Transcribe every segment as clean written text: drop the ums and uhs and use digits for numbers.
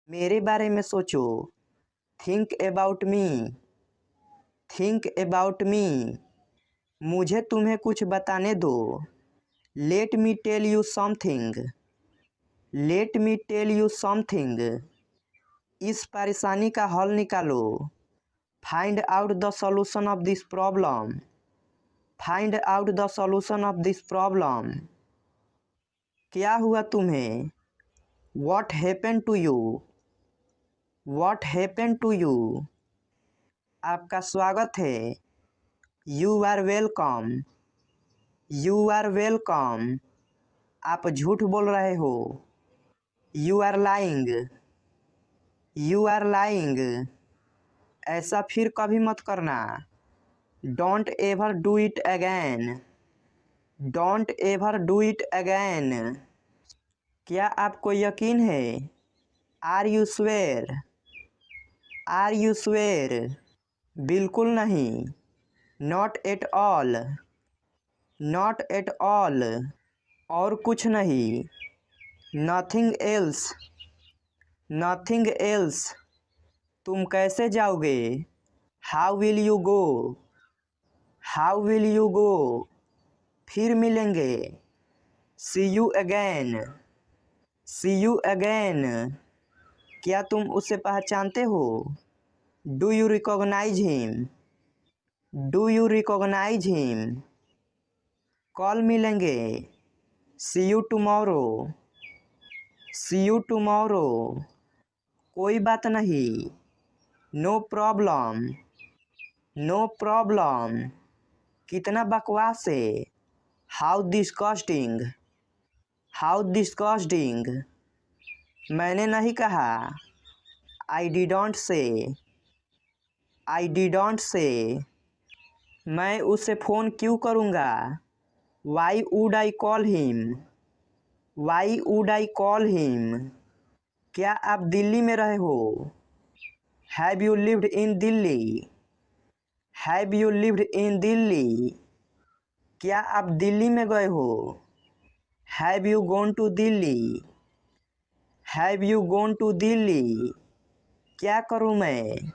मेरे बारे में सोचो। Think about me. Think about me. मुझे तुम्हें कुछ बताने दो। Let me tell you something. Let me tell you something. इस परेशानी का हल निकालो। Find out the solution of this problem. Find out the solution of this problem. क्या हुआ तुम्हें? What happened to you? What happened to you? आपका स्वागत है। You are welcome. You are welcome. आप झूठ बोल रहे हो। You are lying. You are lying. ऐसा फिर कभी मत करना। Don't ever do it again. Don't ever do it again. क्या आपको यकीन है? Are you sure? Are you sure? बिल्कुल नहीं। Not at all. Not at all. और कुछ नहीं। Nothing else. Nothing else. तुम कैसे जाओगे? How will you go? How will you go? फिर मिलेंगे। See you again. See you again. क्या तुम उसे पहचानते हो? Do you recognize him? Do you recognize him? कल मिलेंगे। See you tomorrow. See you tomorrow. कोई बात नहीं। No problem. No problem. कितना बकवास है। How disgusting. How disgusting. मैंने नहीं कहा। I didn't say. I didn't say. मैं उसे फ़ोन क्यों करूँगा? Why would I call him? Why would I call him? क्या आप दिल्ली में रहे हो? Have you lived in Delhi? Have you lived in Delhi? क्या आप दिल्ली में गए हो? Have you gone to Delhi? Have you gone to Delhi? क्या करूँ मैं?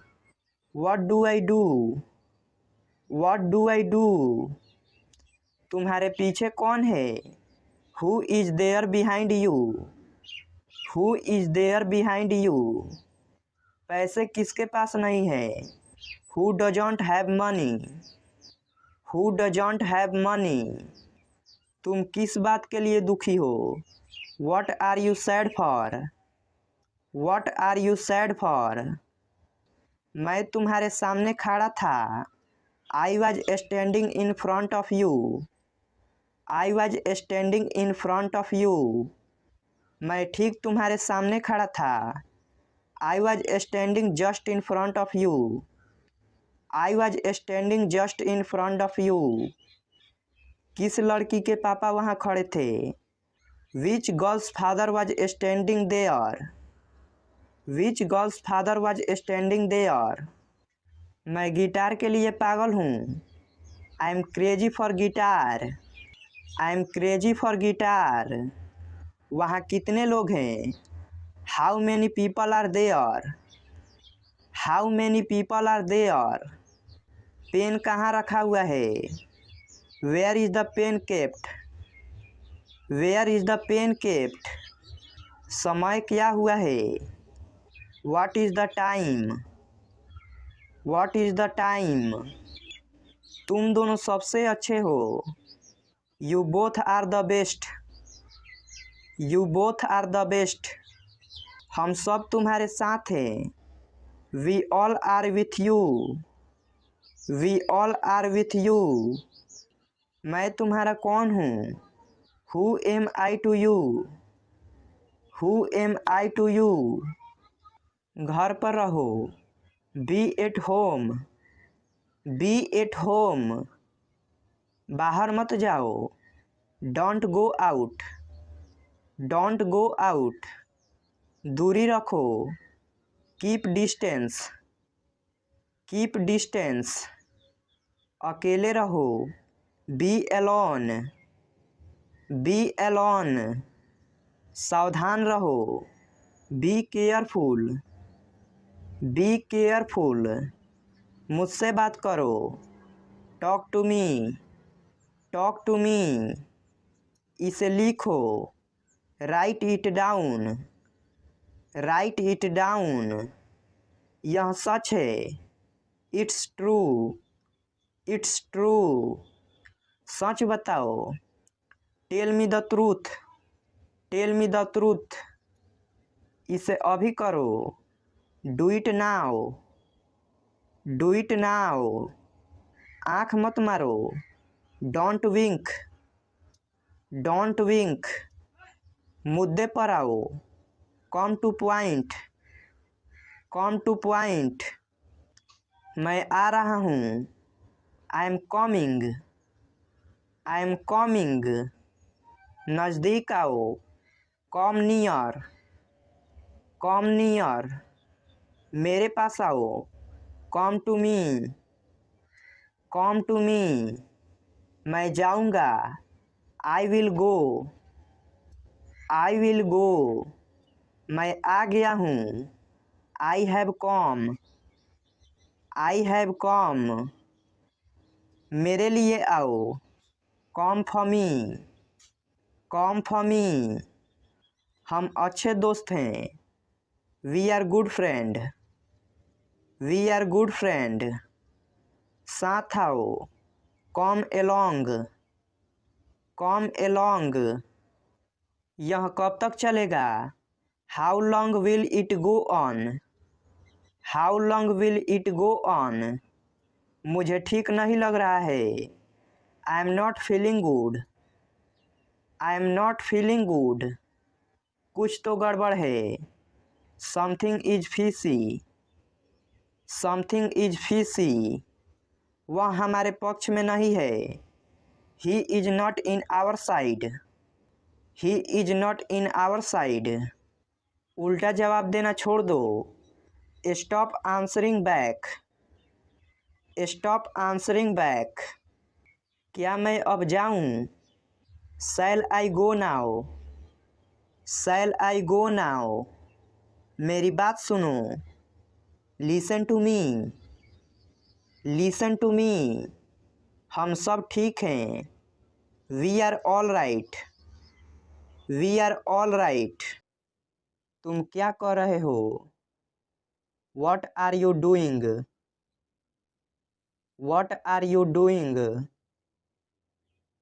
What do I do? What do I do? तुम्हारे पीछे कौन है? Who is there behind you? Who is there behind you? पैसे किसके पास नहीं है? Who doesn't have money? Who doesn't have money? तुम किस बात के लिए दुखी हो? What are you sad for? What are you sad for? मैं तुम्हारे सामने खड़ा था। I was standing in front of you. I was standing in front of you. मैं ठीक तुम्हारे सामने खड़ा था। I was standing just in front of you. I was standing just in front of you. किस लड़की के पापा वहाँ खड़े थे? Which girl's father was standing there? Which girl's father was standing there? मैं गिटार के लिए पागल हूँ। I am crazy for guitar. I am crazy for guitar. वहाँ कितने लोग हैं? How many people are there? How many people are there? Pen कहाँ रखा हुआ है? Where is the pen kept? Where is the pen kept? समय क्या हुआ है? What is the time? What is the time? तुम दोनों सबसे अच्छे हो। You both are the best. You both are the best. हम सब तुम्हारे साथ हैं। We all are with you. We all are with you. मैं तुम्हारा कौन हूँ? Who am I to you? Who am I to you? घर पर रहो। Be at home. Be at home. बाहर मत जाओ। Don't go out. Don't go out. दूरी रखो। Keep distance. Keep distance. अकेले रहो। Be alone. Be alone. सावधान रहो। Be careful, be careful. मुझसे बात करो, talk to me, talk to me. इसे लिखो, write it down, write it down. यह सच है, इट्स ट्रू, इट्स ट्रू। सच बताओ, tell me the truth, tell me the truth. इसे अभी करो, do it now, do it now. आँख मत मारो, डोंट विंक, डोंट विंक। मुद्दे पर आओ, come two point, come two point. मैं आ रहा हूँ, I am coming, I am coming. नज़दीक आओ, कम नियर, कम नियर। मेरे पास आओ, come to me, come to me. मैं जाऊँगा, I will go, I will go. मैं आ गया हूँ, I have come, I have come. मेरे लिए आओ, come for me, come for me. हम अच्छे दोस्त हैं, we are good friend, we are good friend. साथ आओ, कम एलोंग, कम एलोंग। यह कब तक चलेगा, how long will it go on, how long will it go on. मुझे ठीक नहीं लग रहा है, I am not feeling good, I am not feeling good. कुछ तो गड़बड़ है, something is fishy, something is fishy. वह हमारे पक्ष में नहीं है, he is not in our side, he is not in our side. उल्टा जवाब देना छोड़ दो, stop answering back, stop answering back. क्या मैं अब जाऊं, शैल आई गो नाउ, शैल आई गो नाउ। मेरी बात सुनो, listen to me, listen to me. हम सब ठीक हैं, we are all right, we are all right. तुम क्या कर रहे हो, what are you doing, what are you doing.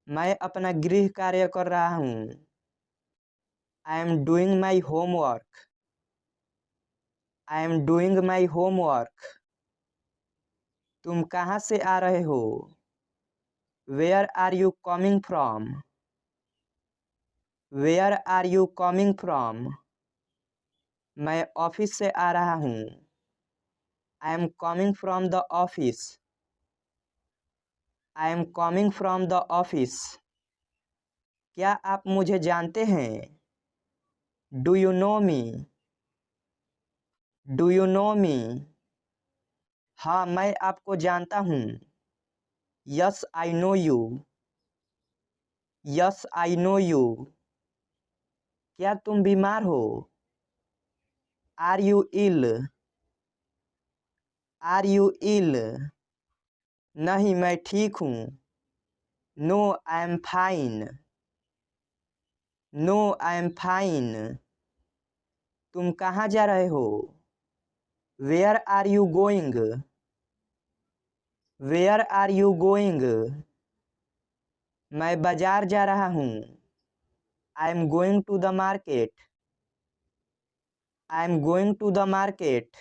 मैं अपना गृह कार्य कर रहा हूँ, I am doing my homework, I am doing my homework. तुम कहाँ से आ रहे हो, where are you coming from, where are you coming from. मैं ऑफिस से आ रहा हूँ, I am coming from the office, I am coming from the office. क्या आप मुझे जानते हैं, do you know me, do you know me. हाँ मैं आपको जानता हूँ, yes I know you, yes I know you. क्या तुम बीमार हो, are you ill, are you ill. नहीं मैं ठीक हूँ, no I am fine, no I am fine. तुम कहाँ जा रहे हो, where are you going, where are you going. मैं बाजार जा रहा हूँ, I am going to the market, I am going to the market.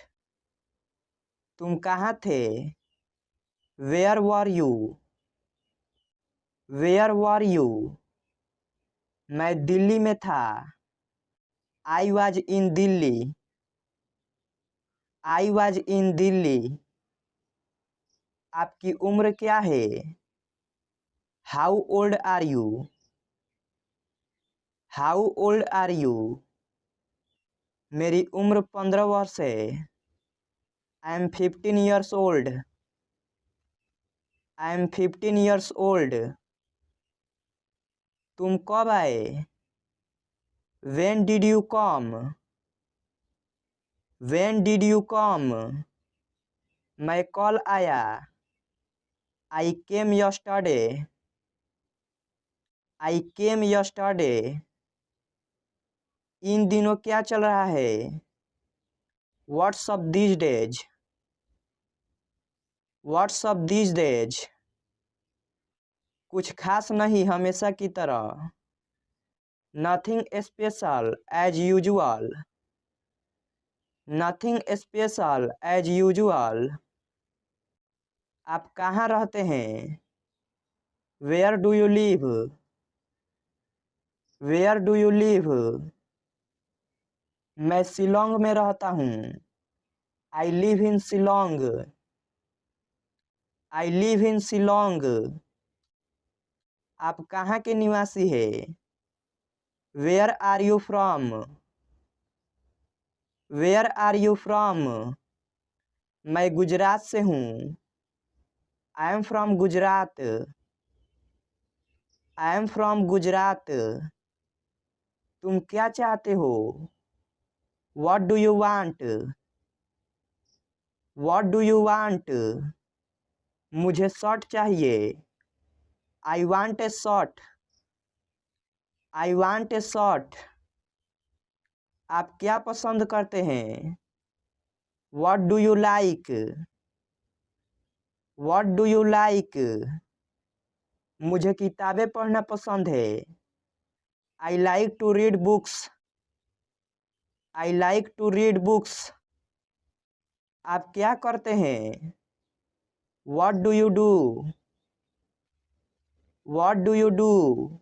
तुम कहाँ थे, where were you, where were you. मैं दिल्ली में था, I was in Delhi, I was in Delhi. आपकी उम्र क्या है, how old are you, how old are you. मेरी उम्र 15 वर्ष है, I am 15 years old, I am 15 years old. तुम कब आए, when did you come, When did you come? मैं कल आया। I came yesterday. I came yesterday. इन दिनों क्या चल रहा है? What's up these days? What's up these days? कुछ खास नहीं, हमेशा की तरह। Nothing special as usual. Nothing special as usual. आप कहाँ रहते हैं? Where do you live? Where do you live? मैं शिलोंग में रहता हूँ। I live in Shillong. I live in Shillong. आप कहाँ के निवासी हैं? Where are you from? Where are you from? मैं गुजरात से हूँ। I am from Gujarat. I am from Gujarat. तुम क्या चाहते हो? What do you want? What do you want? मुझे शर्ट चाहिए। I want a shirt. I want a shirt. आप क्या पसंद करते हैं? What do you like? What do you like? मुझे किताबें पढ़ना पसंद है। I like to read books. I like to read books. आप क्या करते हैं? What do you do? What do you do?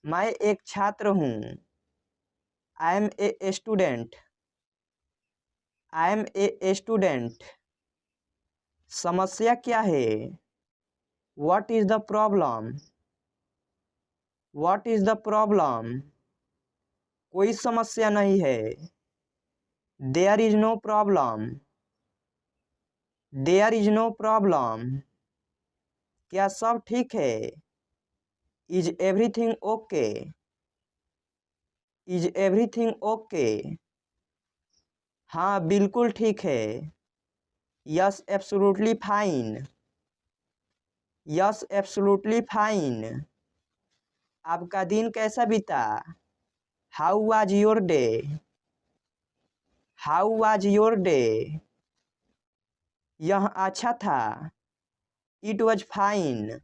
मैं एक छात्र हूँ। I am a student. I am a student. समस्या क्या है? What is the problem? What is the problem? कोई समस्या नहीं है। There is no problem. There is no problem. क्या सब ठीक है? Is everything okay? Is everything okay? हाँ बिल्कुल ठीक है। Yes, absolutely fine. Yes, absolutely fine. आपका दिन कैसा बीता? How was your day? How was your day? यह अच्छा था। It was fine.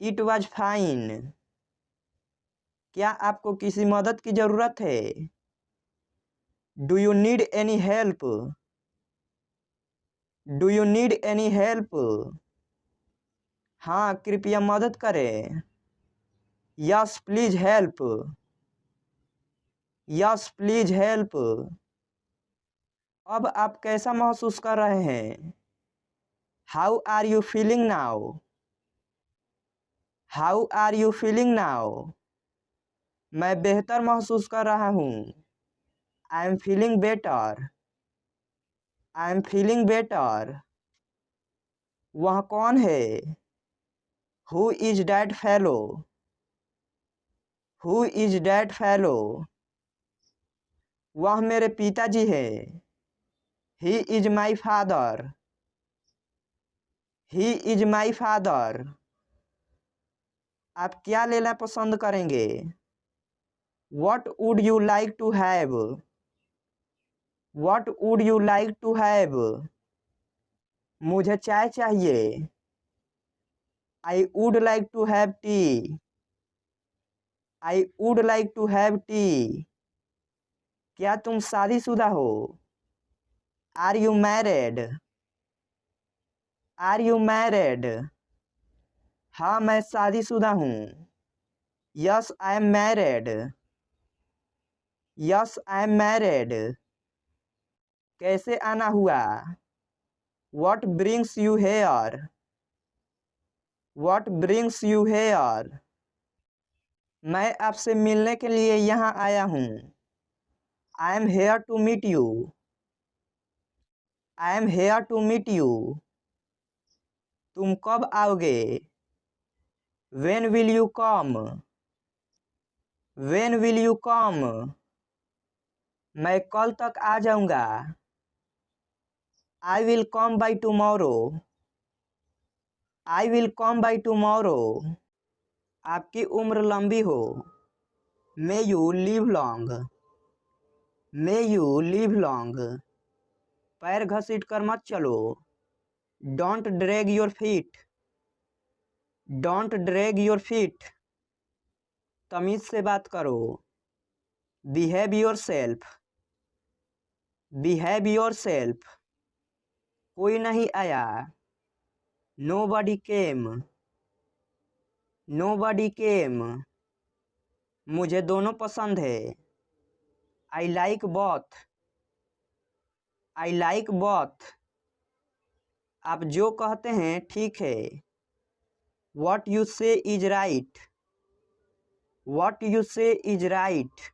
It was fine. क्या आपको किसी मदद की ज़रूरत है? Do you need any help? Do you need any help? हाँ कृपया मदद करें। Yes, please help. Yes, please help. अब आप कैसा महसूस कर रहे हैं? How are you feeling now? How are you feeling now? मैं बेहतर महसूस कर रहा हूँ। I am feeling better. I am feeling better. वह कौन है? Who is that fellow? Who is that fellow? वह मेरे पिताजी हैं। He is my father. He is my father. आप क्या लेना पसंद करेंगे? What would you like to have? What would you like to have? मुझे चाय चाहिए। I would like to have tea. I would like to have tea. क्या तुम शादीशुदा हो? Are you married? Are you married? हाँ मैं शादीशुदा हूँ। Yes, I am married. Yes, I am married. कैसे आना हुआ? What brings you here? What brings you here? मैं आपसे मिलने के लिए यहाँ आया हूँ। I am here to meet you. I am here to meet you. तुम कब आओगे? When will you come? When will you come? मैं कल तक आ जाऊंगा। I will come by tomorrow. I will come by tomorrow. आपकी उम्र लंबी हो। May you live long. May you live long. पैर घसीट कर मत चलो। Don't drag your feet. Don't drag your feet. तमीज से बात करो। Behave your self. Behave your self. कोई नहीं आया। नो बडी केम। नो बडी केम। मुझे दोनों पसंद है। I like both. I like both. आप जो कहते हैं ठीक है। What you say is right. What you say is right.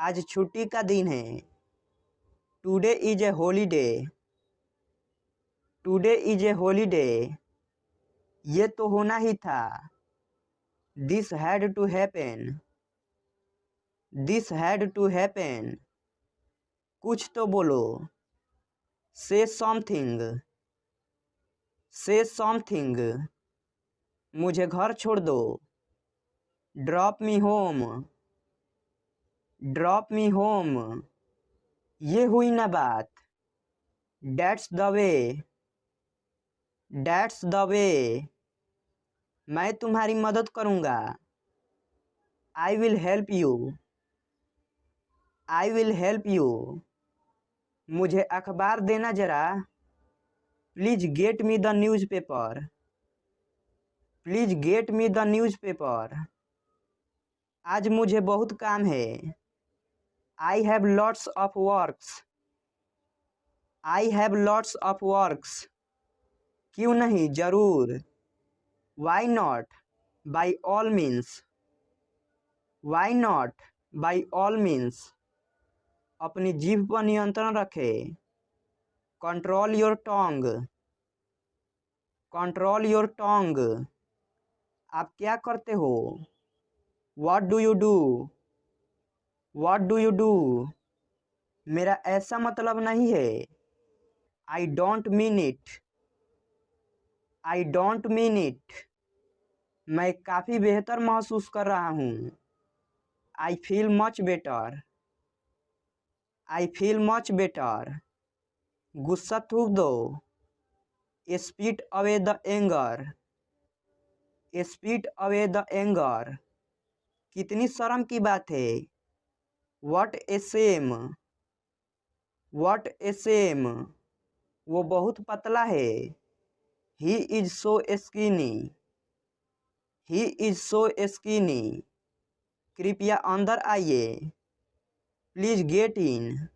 आज छुट्टी का दिन है। Today is a holiday. Today is a holiday. ये तो होना ही था। This had to happen. This had to happen. कुछ तो बोलो। से समथिंग। से समथिंग। मुझे घर छोड़ दो। Drop me home. Drop me home. ये हुई ना बात। That's the way. That's the way. मैं तुम्हारी मदद करूँगा। I will help you. I will help you. मुझे अखबार देना जरा। Please get me the newspaper. Please get me the newspaper. आज मुझे बहुत काम है। I have lots of works. I have lots of works. क्यों नहीं, जरूर। Why not, by all means. Why not, by all means. अपनी जीभ पर नियंत्रण रखें। Control your tongue. Control your tongue. आप क्या करते हो। What do you do. What do you do. मेरा ऐसा मतलब नहीं है। I don't mean it. I don't mean it. मैं काफ़ी बेहतर महसूस कर रहा हूँ। I feel much better. I feel much better. गुस्सा थूक दो। Spit away the anger. Spit away the anger. कितनी शर्म की बात है। What a shame. What a shame. वो बहुत पतला है। He is so skinny. He is so skinny. कृपया अंदर आइए। Please get in.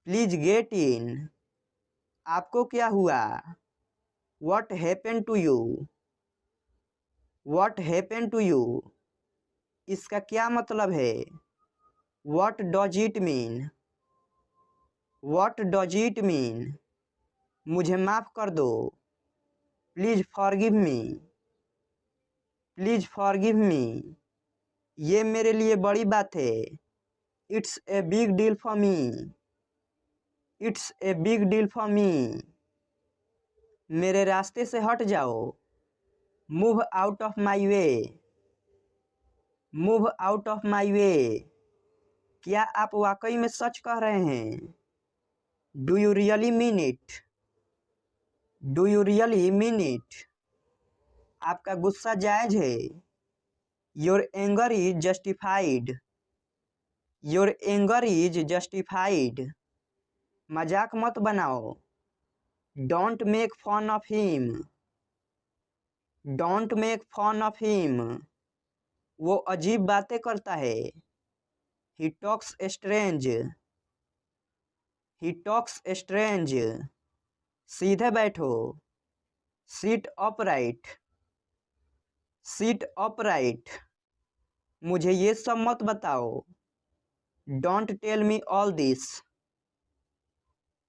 Please get in. आपको क्या हुआ। What happen to you. What happen to you. इसका क्या मतलब है। What does it mean. What does it mean. मुझे माफ़ कर दो। Please forgive me. Please forgive me. ये मेरे लिए बड़ी बात है। It's a big deal for me. It's a big deal for me. मेरे रास्ते से हट जाओ। Move out of my way. Move out of my way. क्या आप वाकई में सच कह रहे हैं। Do you really mean it. Do you really mean it. आपका गुस्सा जायज है। Your anger is justified. Your anger is justified. मजाक मत बनाओ। Don't make fun of him. Don't make fun of him. वो अजीब बातें करता है। He talks strange. He talks strange. सीधे बैठो। Sit upright. Sit upright. मुझे ये सब मत बताओ। Don't tell me all this.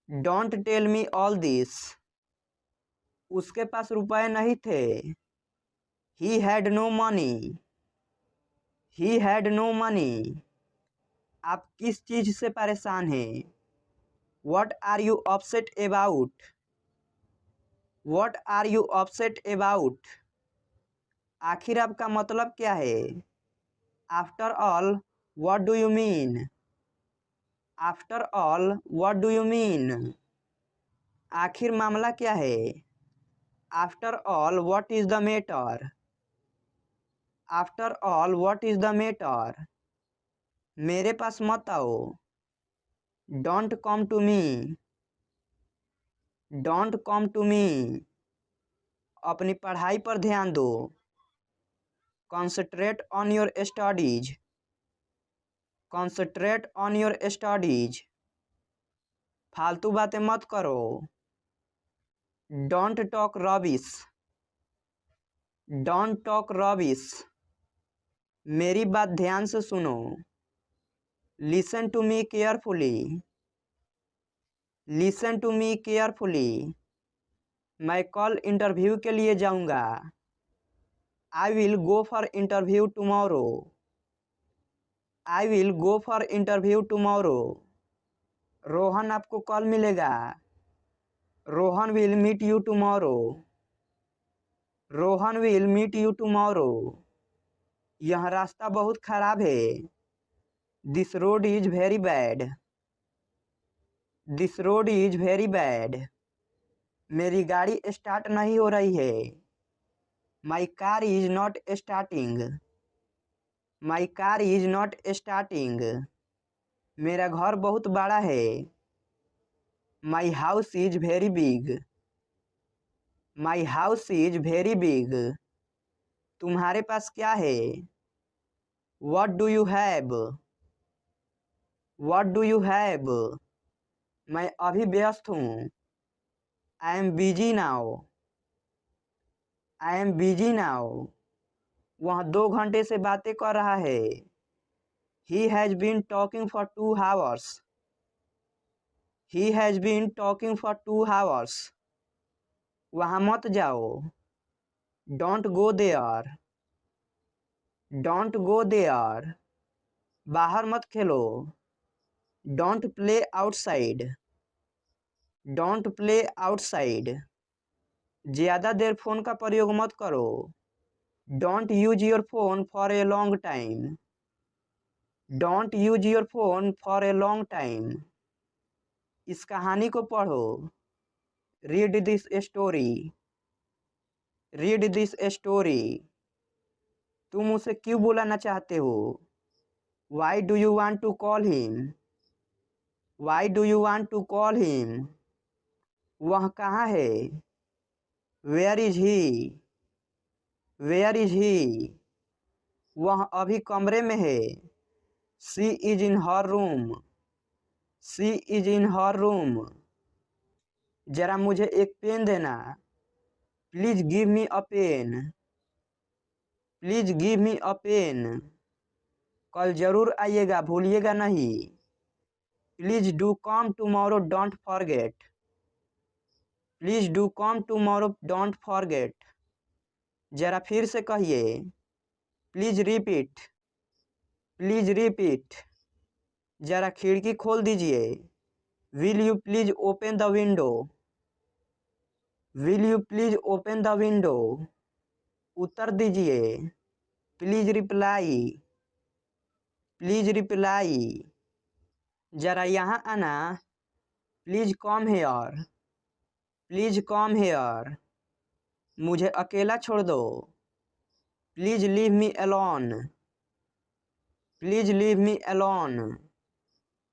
Don't tell me all this. उसके पास रुपए नहीं थे। He had no money. He had no money. आप किस चीज़ से परेशान हैं? What are you upset about? What are you upset about? आखिर आपका मतलब क्या है? After all, what do you mean? After all, what do you mean? आखिर मामला क्या है? After all, what is the matter? After all, what is the matter? मेरे पास मत आओ। Don't come to me. Don't come to me. अपनी पढ़ाई पर ध्यान दो। Concentrate on your studies. Concentrate on your studies. फालतू बातें मत करो। Don't talk rubbish. Don't talk rubbish. मेरी बात ध्यान से सुनो। Listen to me carefully. Listen to me carefully. मैं कल इंटरव्यू के लिए जाऊंगा। I will go for interview tomorrow. I will go for interview tomorrow. Rohan आपको कल मिलेगा। Rohan will meet you tomorrow. Rohan will meet you tomorrow. यह रास्ता बहुत खराब है। This road is very bad. This road is very bad. मेरी गाड़ी स्टार्ट नहीं हो रही है। My car is not starting. My car is not starting. मेरा घर बहुत बड़ा है। My house is very big. My house is very big. तुम्हारे पास क्या है? What do you have? What do you have? मैं अभी व्यस्त हूँ। I am busy now. I am busy now. वह 2 घंटे से बातें कर रहा है। He has been talking for 2 hours. He has been talking for 2 hours. वहाँ मत जाओ। Don't go there. Don't go there. बाहर मत खेलो। Don't play outside. Don't play outside. ज़्यादा देर फ़ोन का प्रयोग मत करो। Don't use your phone for a long time. Don't use your phone for a long time. इस कहानी को पढ़ो। Read this story. Read this story. तुम उसे क्यों बुलाना चाहते हो? Why do you want to call him? Why do you want to call him? वह कहाँ है? Where is he? Where is he? वह अभी कमरे में है। She is in her room. She is in her room. जरा मुझे एक पेन देना। Please give me a pen. Please give me a pen. कल जरूर आइएगा, भूलिएगा नहीं। Please do come tomorrow, don't forget. Please do come tomorrow, don't forget. जरा फिर से कहिए। Please repeat. Please repeat. जरा खिड़की खोल दीजिए। Will you please open the window? Will you please open the window? उत्तर दीजिए। Please reply. Please reply. जरा यहाँ आना। Please come here. Please come here. मुझे अकेला छोड़ दो। Please leave me alone. Please leave me alone.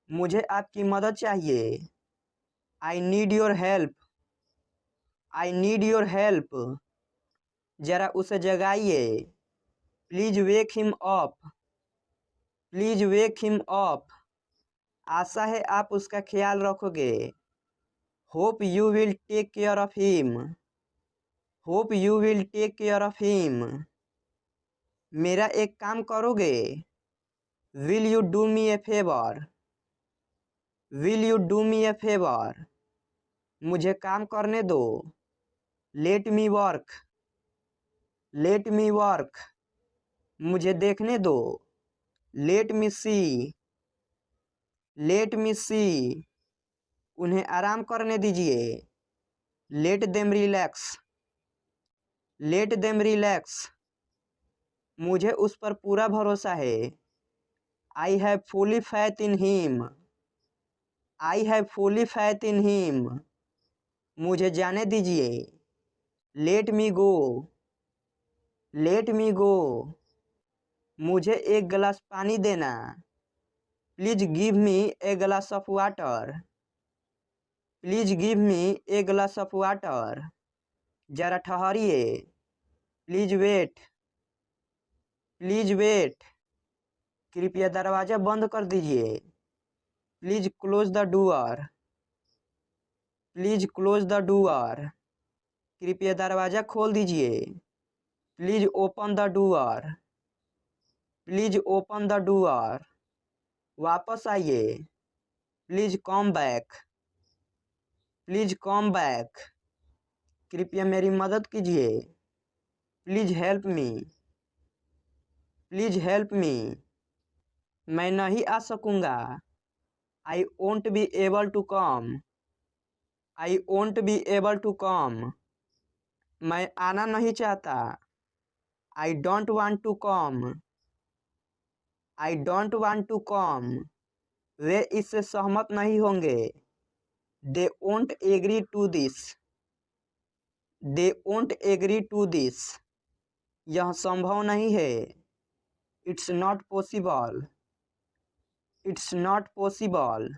मुझे आपकी मदद चाहिए। I need your help. I need your help. जरा उसे जगाइए। Please wake him up. Please wake him up. आशा है आप उसका ख्याल रखोगे। Hope you will take care of him. Hope you will take care of him. मेरा एक काम करोगे? Will you do me a favor? Will you do me a favor? मुझे काम करने दो। Let me work. Let me work. मुझे देखने दो। Let me see. Let me see, उन्हें आराम करने दीजिए। Let them relax, let them relax, मुझे उस पर पूरा भरोसा है। I have fully faith in him, I have fully faith in him, मुझे जाने दीजिए। लेट मी गो, लेट मी गो, मुझे एक गिलास पानी देना। Please give me a glass of water, please give me a glass of water, जरा ठहरिए। प्लीज वेट, प्लीज वेट, कृपया दरवाज़ा बंद कर दीजिए। Please close the door, please close the door, कृपया दरवाज़ा खोल दीजिए। Please open the door, please open the door, वापस आइए। Please come back, please come back, कृपया मेरी मदद कीजिए। Please help me, please help me, मैं नहीं आ सकूँगा। I won't be able to come, I won't be able to come, मैं आना नहीं चाहता। I don't want to come, I don't want to come, वे इससे सहमत नहीं होंगे। They won't agree to this, they won't agree to this, यह संभव नहीं है। It's not possible, it's not possible,